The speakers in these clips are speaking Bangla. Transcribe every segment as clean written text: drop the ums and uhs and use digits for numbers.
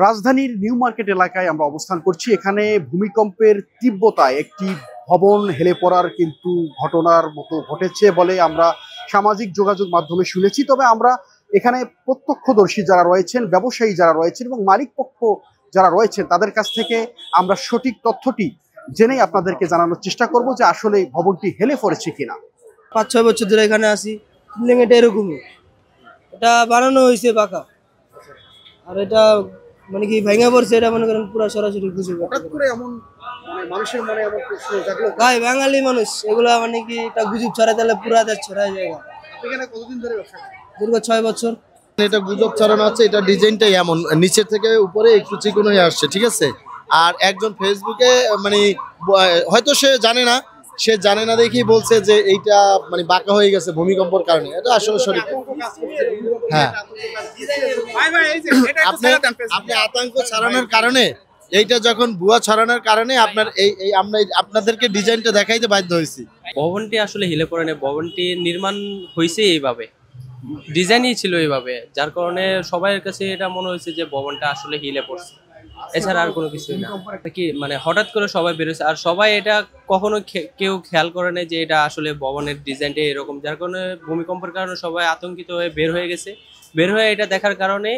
রাজধানীর নিউ মার্কেট এলাকায় আমরা অবস্থান করছি। এখানে ভূমিকম্পের তীব্রতায় একটি ভবন হেলে পড়ার কিন্তু ঘটনার মতো ঘটেছে বলে আমরা সামাজিক যোগাযোগ মাধ্যমে শুনেছি। তবে আমরা এখানে প্রত্যক্ষদর্শী যারা রয়েছেন, ব্যবসায়ী যারা রয়েছেন এবং মালিক পক্ষ যারা রয়েছেন তাদের কাছ থেকে আমরা সঠিক তথ্যটি জেনেই আপনাদেরকে জানানোর চেষ্টা করব যে আসলে ভবনটি হেলে পড়েছে কিনা। 5-6 বছর ধরে এখানে আসি। বিল্ডিং এটা এরকমই, এটা বানানো হয়েছে পাকা, আর এটা মানে কি ভেঙে পড়ছে, এটা মনে করেন পুরো সরাসরি গুজব। হঠাৎ করে এমন মানুষের মনে এমন প্রশ্ন জাগলো। ভাই বাঙালি মানুষ এগুলা মানে কি এটা গুজব ছড়াই দিলে পুরা দেশ ছড়াই যায়। এখানে কতদিন ধরে ব্যবসা করেন? দীর্ঘ 6 বছর। এটা গুজব ছড়ানো আছে, এটা ডিজাইনটাই এমন নিচে থেকে উপরে একটু চিকন হয়ে আসছে, ঠিক আছে। আর একজন ফেসবুকে মানে হয়তো সে জানে না দেখেই বলছে যে এইটা মানে বাঁকা হয়ে গেছে ভূমিকম্পের কারণে। এটা আসলে সঠিক। হ্যাঁ, আপনি আতঙ্ক ছড়ানোর কারণে, এইটা যখন ভুয়া ছড়ানোর কারণে আপনার আমরা আপনাদেরকে ডিজাইনটা দেখাইতে বাধ্য হয়েছি। ভবনটি আসলে হিলে পড়ে না, ভবনটি নির্মাণ হয়েছে এইভাবে, ডিজাইনই ছিল এইভাবে, যার কারণে সবার কাছে এটা মনে হয়েছে যে ভবনটা আসলে হিলে পড়ছে, এছাড়া আর কোনো কিছুই না। কি মানে হঠাৎ করে সবাই বেরোছে, আর সবাই এটা কখনো কেউ খেয়াল করে না যে এটা আসলে ভবনের ডিজাইনটা এরকম, যার কারণে ভূমিকম্পের কারণে সবাই আতঙ্কিত হয়ে বের হয়ে গেছে। বের হয়ে এটা দেখার কারণে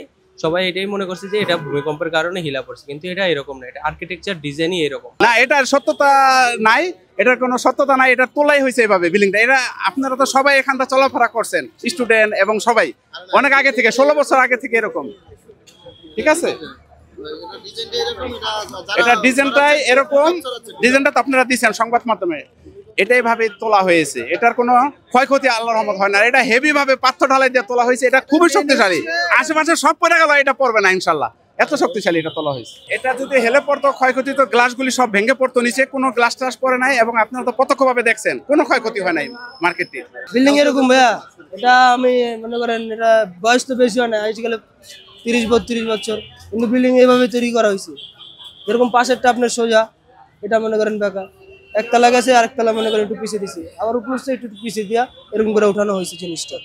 সবাই এটাই মনে করছে যে এটা ভূমিকম্পের কারণে হিলা পড়ছে, কিন্তু এটা এরকম না, এটা আর্কিটেকচার ডিজাইনই এরকম না। এটার সত্যতা নাই, এটার কোনো সত্যতা নাই, এটা তোলাই হয়েছে এভাবে বিল্ডিংটা। এটা আপনারা তো সবাই এখানটা চলাফেরা করছেন, স্টুডেন্ট এবং সবাই অনেক আগে থেকে, 16 বছর আগে থেকে এরকম, ঠিক আছে। এটা ডিজাইনটাই এরকম, ডিজাইনটা তো আপনারা দিচ্ছেন সংবাদ মাধ্যমে, এটাই ভাবে তোলা হয়েছে। এটার কোনো ক্ষয়ক্ষতি আল্লাহর রহমত হয় না। এটা হেভি ভাবে পাথর ঢালাই দিয়ে তোলা হয়েছে, এটা খুবই শক্তিশালী। আশেপাশে সব পড়ে গেল, এটা পড়বে না ইনশাল্লাহ, এত শক্তিশালী এটা তোলা হয়েছে। এটা যদি হেলে পড়তো, ক্ষয়ক্ষতি তো গ্লাসগুলি সব ভেঙে পড়তো নিচে, কোনো গ্লাস টাস পড়ে নাই এবং আপনারা তো প্রত্যক্ষভাবে দেখছেন কোনো ক্ষয়ক্ষতি হয় নাই মার্কেটটির। বিল্ডিং এরকম ভাইয়া, এটা আমি মনে করেন এটা বয়স তো বেশি হয় না, আজকাল 30-32 বছর, কিন্তু বিল্ডিং এইভাবে তৈরি করা হয়েছে। এরকম পাশেরটা আপনার সোজা, এটা মনে করেন বেকা, একতলা গেছে, আরেকতলা মনে করেন একটু পিছিয়ে দিছে, আবার উপরে একটু পিছিয়ে দিয়া এরকম করে উঠানো হয়েছে জিনিসটা।